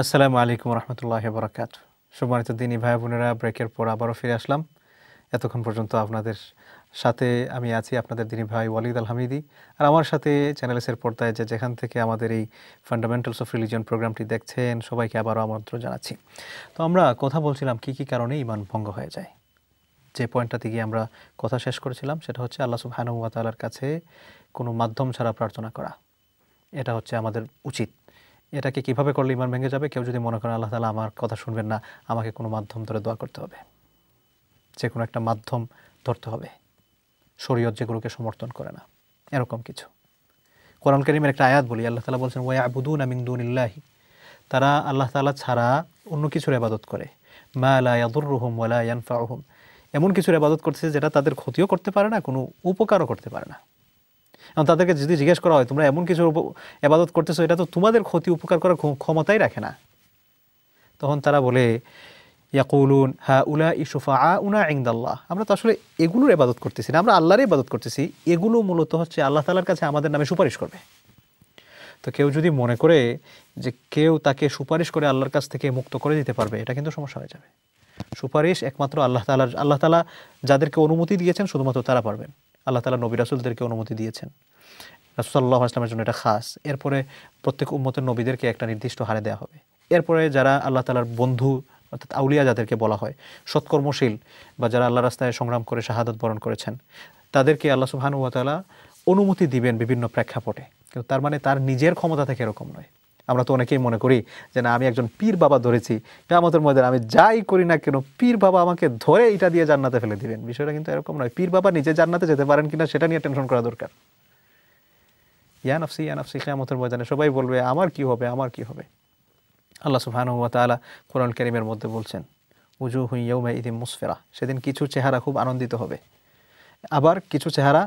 আসসালামু আলাইকুম রহমতুল্লাহ বরাকাত। সম্মানিত দিনী ভাই বোনেরা, ব্রেকের পর আবারও ফিরে আসলাম। এতক্ষণ পর্যন্ত আপনাদের সাথে আমি আছি, আপনাদের দিনী ভাই ওয়ালিদ আল হামিদি। আর আমার সাথে চ্যানেলসের পর্দায় যেখান থেকে আমাদের এই ফান্ডামেন্টালস অফ রিলিজিয়ন প্রোগ্রামটি দেখছেন, সবাইকে আবারও আমন্ত্রণ জানাচ্ছি। তো আমরা কথা বলছিলাম কী কী কারণে ঈমান ভঙ্গ হয়ে যায়। যে পয়েন্টটাতে গিয়ে আমরা কথা শেষ করেছিলাম সেটা হচ্ছে আল্লাহ সুবহানাহু ওয়া তাআলার কাছে কোনো মাধ্যম ছাড়া প্রার্থনা করা। এটা হচ্ছে আমাদের উচিত। এটাকে কিভাবে করলে ঈমান ভেঙে যাবে? কেউ যদি মনে করেন আল্লাহ তাআলা আমার কথা শুনবেন না, আমাকে কোনো মাধ্যম ধরে দোয়া করতে হবে, যে কোনো একটা মাধ্যম ধরতে হবে, শরীয়ত যেগুলোকে সমর্থন করে না, এরকম কিছু। কোরআন কারীমের একটা আয়াত বলি, আল্লাহ তাআলা বলছেন ওয়ায়াবুদুনা মিন দুনিল্লাহি, তারা আল্লাহ তাআলা ছাড়া অন্য কিছুর ইবাদত করে, মা লা ইয়াদুররুহুম ওয়া লা ইয়ানফাউহুম, এমন কিছুর ইবাদত করতেছে যেটা তাদের ক্ষতিও করতে পারে না, কোনো উপকারও করতে পারে না। এবং তাদেরকে যদি জিজ্ঞেস করা হয় তোমরা এমন কিছুর ইবাদত করতেছো এটা তো তোমাদের ক্ষতি উপকার করার ক্ষমতাই রাখে না, তখন তারা বলে ইয়াকুলুন হাউলাই শুফাআউনা ইনদাল্লাহ, আমরা তো আসলে এগুলোর ইবাদত করতেছি না, আমরা আল্লাহরই ইবাদত করতেছি, এগুলো মূলত হচ্ছে আল্লাহ তাআলার কাছে আমাদের নামে সুপারিশ করবে। তো কেউ যদি মনে করে যে কেউ তাকে সুপারিশ করে আল্লাহর কাছ থেকে মুক্ত করে দিতে পারবে, এটা কিন্তু সমস্যা হয়ে যাবে। সুপারিশ একমাত্র আল্লাহ তাআলা যাদেরকে অনুমতি দিয়েছেন শুধুমাত্র তারা পারবেন। আল্লাহ তাআলা নবী রাসূলদেরকে অনুমতি দিয়েছেন, রাসূল সাল্লাল্লাহু আলাইহি ওয়াসাল্লামের জন্য এটা খাস। এরপরে প্রত্যেক উম্মতের নবীদেরকে একটা নির্দিষ্ট হারে দেওয়া হবে। এরপরে যারা আল্লাহ তাআলার বন্ধু অর্থাৎ আউলিয়া যাদেরকে বলা হয়, সৎকর্মশীল বা যারা আল্লাহর রাস্তায় সংগ্রাম করে শাহাদাত বরণ করেছেন, তাদেরকে আল্লাহ সুবহানাহু ওয়া তাআলা অনুমতি দিবেন বিভিন্ন প্রেক্ষাপটে। কিন্তু তার মানে তার নিজের ক্ষমতা থেকে এরকম নয়। আমরা তো অনেকেই মনে করি যে না, আমি একজন পীর বাবা ধরেছি, কিয়ামতের ময়দানে আমি যাই করি না কেন পীর বাবা আমাকে ধরে এটা দিয়ে জান্নাতে ফেলে দিবেন। বিষয়টা কিন্তু এরকম নয়। পীর বাবা নিজে জান্নাতে যেতে পারেন কিনা সেটা নিয়ে টেনশন করা দরকার। ইয়া নাফসি কিয়ামতের ময়দানে সবাই বলবে আমার কি হবে, আমার কি হবে। আল্লাহ সুবহানাহু ওয়া তাআলা কোরআন কারীমের মধ্যে বলছেন উজুহু ইয়াউমাইযিন মুসফিরা, সেদিন কিছু চেহারা খুব আনন্দিত হবে, আবার কিছু চেহারা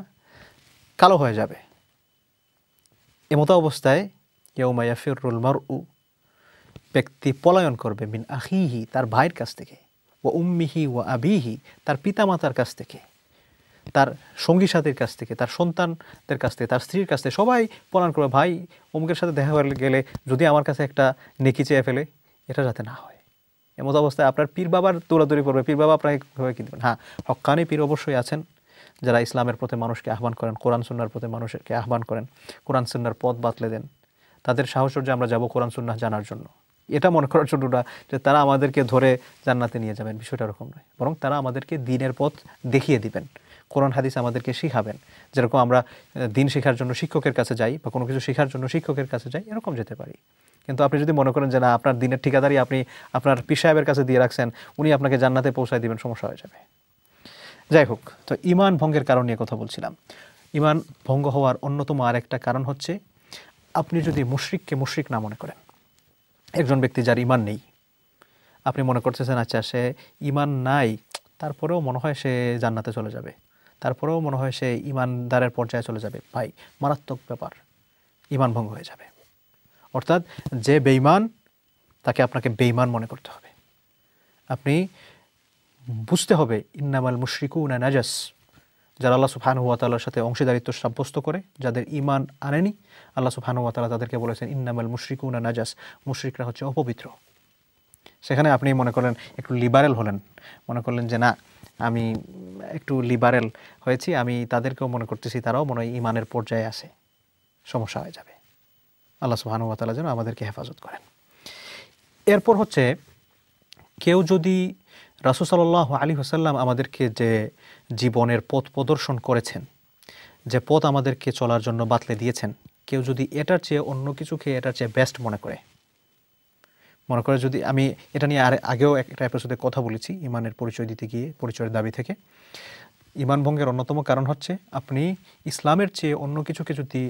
কালো হয়ে যাবে। এমতো অবস্থায় ইয়াউমা ইয়াফিরুল মারউ, ব্যক্তি পলায়ন করবে, মিন আখিহি, তার ভাইয়ের কাছ থেকে, ওয়া উম্মিহি ওয়া আবিহি, তার পিতামাতার কাছ থেকে, তার সঙ্গী সাথীর কাছ থেকে, তার সন্তানদের কাছ থেকে, তার স্ত্রীর কাছ থেকে, সবাই পলায়ন করবে। ভাই অমুকের সাথে দেখা হয়ে গেলে যদি আমার কাছে একটা নেকি চেয়ে ফেলে, এটা যাতে না হয়। এমতো অবস্থায় আপনার পীর বাবার দৌড়াদৌড়ি পড়বে, পীর বাবা আপনাকে কীভাবে কী দেবেন। হ্যাঁ, হক্কানি পীর অবশ্যই আছেন যারা ইসলামের প্রতি মানুষকে আহ্বান করেন, কোরআন সুন্নাহর প্রতি মানুষকে আহ্বান করেন, কোরআন সুন্নাহর পথ বাতলে দেন। তাদের সাহচর্যে আমরা যাব কোরআন সুন্নাহ জানার জন্য, এটা মনে করার জন্য না যে তারা আমাদেরকে ধরে জান্নাতে নিয়ে যাবেন, বিষয়টা এরকম নয়। বরং তারা আমাদেরকে দ্বীনের পথ দেখিয়ে দিবেন, কোরআন হাদিস আমাদেরকে শিখাবেন। যেরকম আমরা দ্বীন শেখার জন্য শিক্ষকের কাছে যাই বা কোনো কিছু শেখার জন্য শিক্ষকের কাছে যাই, এরকম যেতে পারি। কিন্তু আপনি যদি মনে করেন যে না, আপনার দ্বীনের ঠিকাদারি আপনি আপনার পীর সাহেবের কাছে দিয়ে রাখছেন, উনি আপনাকে জান্নাতে পৌঁছায় দিবেন, সমস্যা হয়ে যাবে। যাই হোক, তো ঈমান ভঙ্গের কারণ নিয়ে কথা বলছিলাম। ঈমান ভঙ্গ হওয়ার অন্যতম আরেকটা কারণ হচ্ছে আপনি যদি মুশরিককে মুশরিক না মনে করেন। একজন ব্যক্তি যার ঈমান নেই, আপনি মনে করতেছেন আচ্ছা সে ঈমান নাই, তারপরেও মনে হয় সে জান্নাতে চলে যাবে, তারপরেও মনে হয় সে ঈমানদারের পর্যায়ে চলে যাবে। ভাই, মারাত্মক ব্যাপার, ঈমান ভঙ্গ হয়ে যাবে। অর্থাৎ যে বেঈমান তাকে আপনাকে বেঈমান মনে করতে হবে। আপনি বুঝতে হবে ইন্নামাল মুশরিকুনা নাজাস, যারা আল্লাহ সুবহানাহু ওয়া তাআলার সাথে অংশীদারিত্ব সাব্যস্ত করে, যাদের ঈমান আনেনি, আল্লাহ সুবহানাহু ওয়া তাআলা তাদেরকে বলেছেন ইন্নামাল মুশরিকুনা নাজাস, মুশরিকরা হচ্ছে অপবিত্র। সেখানে আপনি মনে করেন একটু লিবারেল হলেন, মনে করলেন যে না আমি একটু লিবারেল হয়েছি, আমি তাদেরকেও মনে করতেছি তারাও মনে হয় ঈমানের পর্যায়ে আছে, সমস্যা হয়ে যাবে। আল্লাহ সুবহানাহু ওয়া তাআলা যেন আমাদেরকে হেফাজত করেন। এরপর হচ্ছে কেউ যদি রাসূল সাল্লাল্লাহু আলাইহি ওয়াসাল্লাম আমাদেরকে যে জীবনের পথ প্রদর্শন করেছেন, যে পথ আমাদেরকে চলার জন্য বাতলে দিয়েছেন, কেউ যদি এটার চেয়ে অন্য কিছুকে এটার চেয়ে বেস্ট মনে করে, যদি আমি এটা নিয়ে আগেও একটা এপিসোডে কথা বলেছি ঈমানের পরিচয় দিতে গিয়ে, পরিচয়ের দাবি থেকে, ঈমান ভঙ্গের অন্যতম কারণ হচ্ছে আপনি ইসলামের চেয়ে অন্য কিছুকে যদি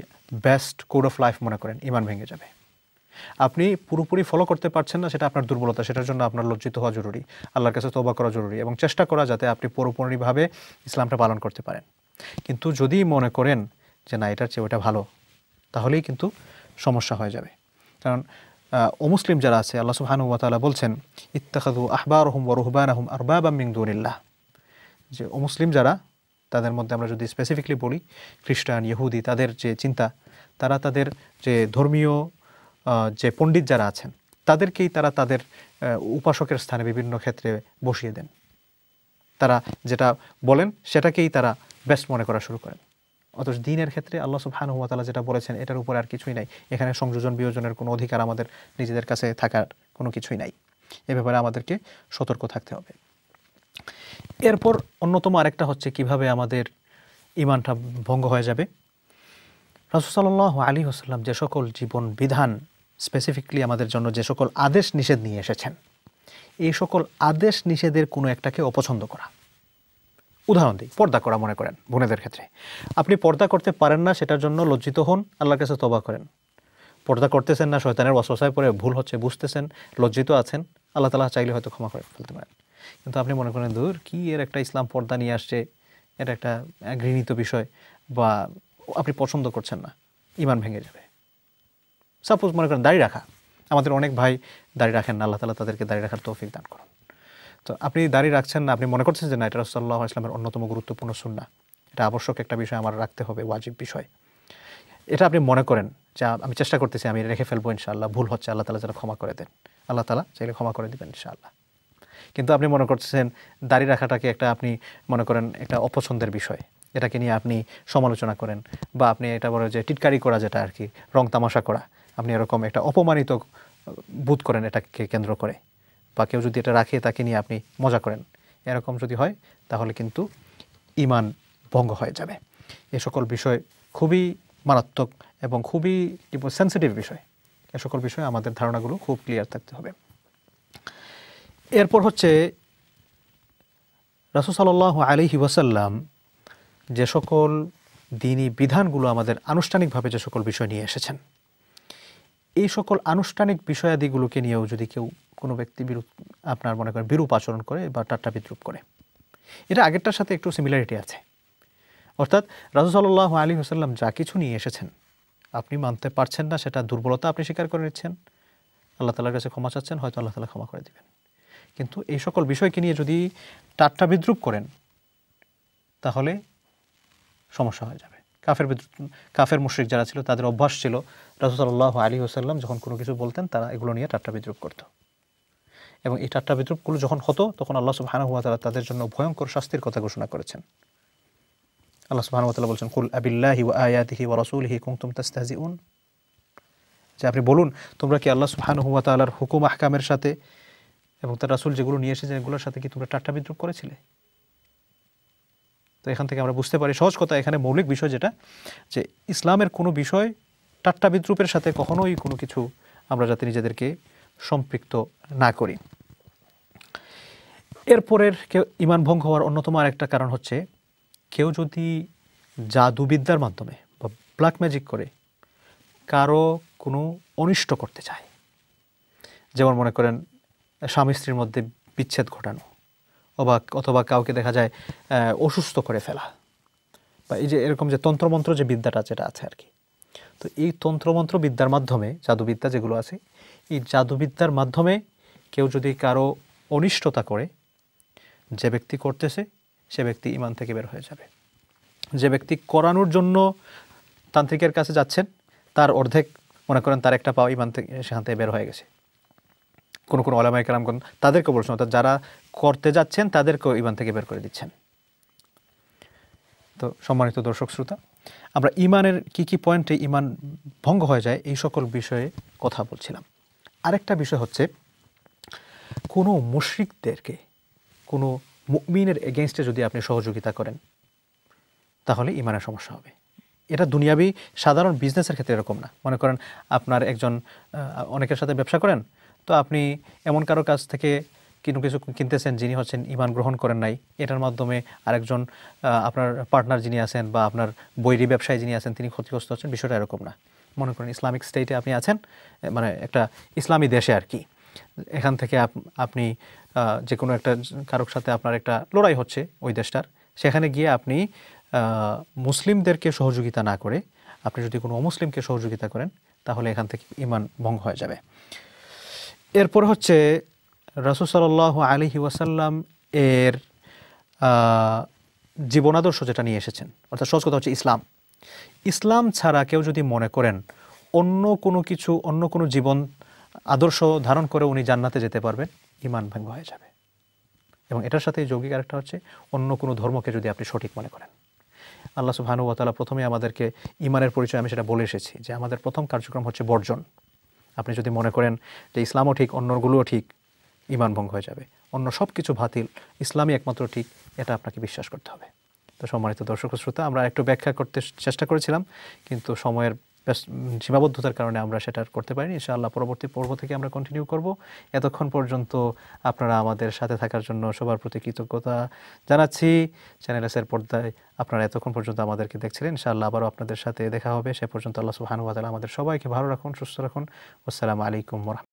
বেস্ট কোড অফ লাইফ মনে করেন, ঈমান ভেঙে যাবে। আপনি পুরোপুরি ফলো করতে পারছেন না, সেটা আপনার দুর্বলতা, সেটার জন্য আপনার লজ্জিত হওয়া জরুরি, আল্লাহর কাছে তওবা করা জরুরি এবং চেষ্টা করা যাতে আপনি পুরোপুরিভাবে ইসলামটা পালন করতে পারেন। কিন্তু যদি মনে করেন যে না এটার চেয়ে ওটা ভালো, তাহলেই কিন্তু সমস্যা হয়ে যাবে। কারণ অমুসলিম যারা আছে, আল্লাহ সুবহানাহু ওয়া তাআলা বলছেন ইত্তাখাযু আহবারহুম ওয়া রুহবানাহুম আরবাবাম মিন দুনিল্লাহ, যে অমুসলিম যারা, তাদের মধ্যে আমরা যদি স্পেসিফিকলি বলি খ্রিস্টান, ইহুদি, তাদের যে চিন্তা, তারা তাদের যে ধর্মীয় যে পণ্ডিত যারা আছেন তাদেরকেই তারা তাদের উপাসকের স্থানে বিভিন্ন ক্ষেত্রে বসিয়ে দেন। তারা যেটা বলেন সেটাকেই তারা বেস্ট মনে করা শুরু করেন। অথচ দ্বীনের ক্ষেত্রে আল্লাহ সুবহানাহু ওয়া তাআলা যেটা বলেছেন এটার উপর আর কিছুই নাই। এখানে সংযোজন বিয়োজনের কোনো অধিকার আমাদের নিজেদের কাছে থাকার কোনো কিছুই নাই। এ ব্যাপারে আমাদেরকে সতর্ক থাকতে হবে। এরপর অন্যতম আরেকটা হচ্ছে কিভাবে আমাদের ঈমানটা ভঙ্গ হয়ে যাবে। রাসূল সাল্লাল্লাহু আলাইহি ওয়াসাল্লাম যে সকল জীবন বিধান স্পেসিফিকলি আমাদের জন্য যে সকল আদেশ নিষেধ নিয়ে এসেছেন, এই সকল আদেশ নিষেধের কোনো একটাকে অপছন্দ করা। উদাহরণ দিই, পর্দা করা মনে করেন বোনেদের ক্ষেত্রে। আপনি পর্দা করতে পারেন না, সেটার জন্য লজ্জিত হন, আল্লাহর কাছে তওবা করেন। পর্দা করতেছেন না, শয়তানের ওয়াসওয়াসায় পড়ে ভুল হচ্ছে বুঝতেছেন, লজ্জিত আছেন, আল্লাহ তাআলা চাইলে হয়তো ক্ষমা করে ফেলতে পারেন। কিন্তু আপনি মনে করেন দূর কি এর একটা ইসলাম পর্দা নিয়ে আসছে, এটা একটা ঘৃণিত বিষয়, বা আপনি পছন্দ করছেন না, ঈমান ভেঙে যাবে। সাপোজ মনে করেন দাড়ি রাখা, আমাদের অনেক ভাই দাড়ি রাখেন না, আল্লাহ তাআলা তাদেরকে দাড়ি রাখার তৌফিক দান করুন। তো আপনি দাড়ি রাখছেন না, আপনি মনে করছেন যে না এটা রাসূলুল্লাহ সাল্লাল্লাহু আলাইহি ওয়াসাল্লামের অন্যতম গুরুত্বপূর্ণ সুন্নাহ, এটা আবশ্যক একটা বিষয়, আমার রাখতে হবে, ওয়াজিব বিষয়। এটা আপনি মনে করেন যে আমি চেষ্টা করতেছি, আমি রেখে ফেলবো ইনশাআল্লাহ, ভুল হচ্ছে, আল্লাহ তাআলা যেন ক্ষমা করে দেন, আল্লাহ তাআলা চাইলে ক্ষমা করে দিবেন ইনশাআল্লাহ। কিন্তু আপনি মনে করছেন দাড়ি রাখাটাকে একটা আপনি মনে করেন একটা অপছন্দের বিষয়, এটাকে নিয়ে আপনি সমালোচনা করেন, বা আপনি এটা বলে যে টিটকারি করা, যেটা আর কি রং তামাশা করা, আপনি এরকম একটা অপমানিত বোধ করেন এটাকে কেন্দ্র করে, বা কেউ যদি এটা রাখে তাকে নিয়ে আপনি মজা করেন, এরকম যদি হয় তাহলে কিন্তু ঈমান ভঙ্গ হয়ে যাবে। এ সকল বিষয় খুবই মারাত্মক এবং খুবই সেন্সিটিভ বিষয়। এ সকল বিষয়ে আমাদের ধারণাগুলো খুব ক্লিয়ার থাকতে হবে। এরপর হচ্ছে রাসূল সাল্লাল্লাহু আলাইহি ওয়াসাল্লাম যে সকল দ্বীনি বিধানগুলো আমাদের আনুষ্ঠানিকভাবে যে সকল বিষয় নিয়ে এসেছেন, এই সকল আনুষ্ঠানিক বিষয়াদিগুলোকে নিয়েও যদি কেউ কোনো ব্যক্তি আপনার মনে করেন বিরূপ আচরণ করে বা ঠাট্টা বিদ্রূপ করে, এটা আগেরটার সাথে একটু সিমিলারিটি আছে। অর্থাৎ রাসূল সাল্লাল্লাহু আলাইহি ওয়াসাল্লাম যা কিছু নিয়ে এসেছেন আপনি মানতে পারছেন না, সেটা দুর্বলতা আপনি স্বীকার করে নিচ্ছেন, আল্লাহ তাআলার কাছে ক্ষমা চাচ্ছেন, হয়তো আল্লাহ তাআলা ক্ষমা করে দিবেন। কিন্তু এই সকল বিষয়কে নিয়ে যদি ঠাট্টা বিদ্রূপ করেন তাহলে সমস্যা হয়ে যাবে। কাফের মুশরিক যারা ছিল তাদের অভ্যাস ছিল রাসূল সাল্লাল্লাহু আলাইহি ওয়াসাল্লাম যখন কোনো কিছু বলতেন তারা এগুলো নিয়ে ঠাট্টা বিদ্রূপ করত, এবং এই ঠাট্টা বিদ্রূপগুলো যখন হতো তখন আল্লাহ সুবহানাহু ওয়া তাআলা তাদের জন্য ভয়ঙ্কর শাস্তির কথা ঘোষণা করেছেন। আল্লাহ সুবহানাহু ওয়া তাআলা বলছেন, কুল আবিল্লাহি ওয়া আয়াতিহি ওয়া রাসূলিহি কুনতুম তাস্তাহজিউন, যে আপনি বলুন তোমরা কি আল্লাহ সুবহানাহু ওয়া তাআলার হুকুম আহকামের সাথে এবং তার রাসূল যেগুলো নিয়ে এসেছেন এগুলোর সাথে কি তোমরা ঠাট্টা বিদ্রূপ করেছিলে? তো এখান থেকে আমরা বুঝতে পারি সহজ কথা, এখানে মৌলিক বিষয় যেটা, যে ইসলামের কোনো বিষয় ঠাট্টা বিদ্রূপের সাথে কখনোই কোনো কিছু আমরা যাতে নিজেদেরকে সম্পৃক্ত না করি। এরপরের কেউ ঈমান ভঙ্গ হওয়ার অন্যতম আরেকটা কারণ হচ্ছে কেউ যদি জাদুবিদ্যার মাধ্যমে বা ব্ল্যাক ম্যাজিক করে কারো কোনো অনিষ্ট করতে চায়, যেমন মনে করেন স্বামী স্ত্রীর মধ্যে বিচ্ছেদ ঘটানো, অথবা কাউকে দেখা যায় অসুস্থ করে ফেলা, বা এই যে এরকম যে তন্ত্রমন্ত্র যে বিদ্যাটা যেটা আছে আর কি। তো এই তন্ত্রমন্ত্র বিদ্যার মাধ্যমে, জাদুবিদ্যা যেগুলো আছে, এই জাদুবিদ্যার মাধ্যমে কেউ যদি কারো অনিষ্টতা করে, যে ব্যক্তি করতেছে সে ব্যক্তি ঈমান থেকে বের হয়ে যাবে। যে ব্যক্তি করানোর জন্য তান্ত্রিকের কাছে যাচ্ছেন তার অর্ধেক মনে করেন তার একটা পাও ঈমান থেকে সেখান থেকে বের হয়ে গেছে। কোনো ওলামায়ে কেরামগণ তাদেরকে বলছেন, অর্থাৎ যারা করতে যাচ্ছেন তাদেরকেও ঈমান থেকে বের করে দিচ্ছেন। তো সম্মানিত দর্শক শ্রোতা, আমরা ঈমানের কি পয়েন্টে ঈমান ভঙ্গ হয়ে যায় এই সকল বিষয়ে কথা বলছিলাম। আরেকটা বিষয় হচ্ছে কোনো মুশরিকদেরকে কোনো মুমিনের এগেইনস্টে যদি আপনি সহযোগিতা করেন তাহলে ঈমানের সমস্যা হবে। এটা দুনিয়াবি সাধারণ বিজনেসের ক্ষেত্রে এরকম না। মনে করেন আপনার একজন অনেকের সাথে ব্যবসা করেন, তো আপনি এমন কারো কাছ থেকে কিছু কিনতেছেন যিনি হচ্ছেন ঈমান গ্রহণ করেন নাই, এটার মাধ্যমে আরেকজন আপনার পার্টনার যিনি আছেন বা আপনার বৈরী ব্যবসায়ী যিনি আছেন তিনি ক্ষতিগ্রস্ত হচ্ছেন। বিষয়টা এরকম না। মনে করেন ইসলামিক স্টেটে আপনি আছেন, মানে একটা ইসলামী দেশে আর কি, এখান থেকে আপনি যে কোনো একটা কারোর সাথে আপনার একটা লড়াই হচ্ছে ওই দেশটার, সেখানে গিয়ে আপনি মুসলিমদেরকে সহযোগিতা না করে আপনি যদি কোনো অমুসলিমকে সহযোগিতা করেন তাহলে এখান থেকে ঈমান ভঙ্গ হয়ে যাবে। এরপর হচ্ছে রাসূল সাল্লাল্লাহু আলাইহি ওয়াসাল্লাম এর জীবনাদর্শ যেটা নিয়ে এসেছেন, অর্থাৎ সহজ কথা হচ্ছে ইসলাম ছাড়া কেউ যদি মনে করেন অন্য কোনো জীবন আদর্শ ধারণ করে উনি জান্নাতে যেতে পারবেন, ঈমান ভঙ্গ হয়ে যাবে। এবং এটার সাথে যৌগিক আরেকটা হচ্ছে, অন্য কোনো ধর্মকে যদি আপনি সঠিক মনে করেন। আল্লাহ সুবহানাহু ওয়া তাআলা প্রথমে আমাদেরকে ঈমানের পরিচয়, আমি সেটা বলে এসেছি যে আমাদের প্রথম কার্যক্রম হচ্ছে বর্জন। আপনি যদি মনে করেন যে ইসলামও ঠিক, অন্যগুলোও ঠিক, ঈমান ভঙ্গ হয়ে যাবে। অন্য সব কিছু বাতিল, ইসলামই একমাত্র ঠিক, এটা আপনাকে বিশ্বাস করতে হবে। তো সম্মানিত দর্শক ও শ্রোতা, আমরা একটু ব্যাখ্যা করতে চেষ্টা করেছিলাম, কিন্তু সময়ের সীমাবদ্ধতার কারণে আমরা সেটা করতে পারিনি। ইনশাআল্লাহ পরবর্তী পর্ব থেকে আমরা কন্টিনিউ করব। এতক্ষণ পর্যন্ত আপনারা আমাদের সাথে থাকার জন্য সবার প্রতি কৃতজ্ঞতা জানাচ্ছি। চ্যানেল এসের পর্দায় আপনারা এতক্ষণ পর্যন্ত আমাদেরকে দেখছিলেন। ইনশাআল্লাহ আবারও আপনাদের সাথে দেখা হবে। সে পর্যন্ত আল্লাহ সুবহানাহু ওয়া তাআলা আমাদের সবাইকে ভালো রাখুন, সুস্থ রাখুন। আসসালামু আলাইকুম ওয়া রাহমাতুল্লাহ।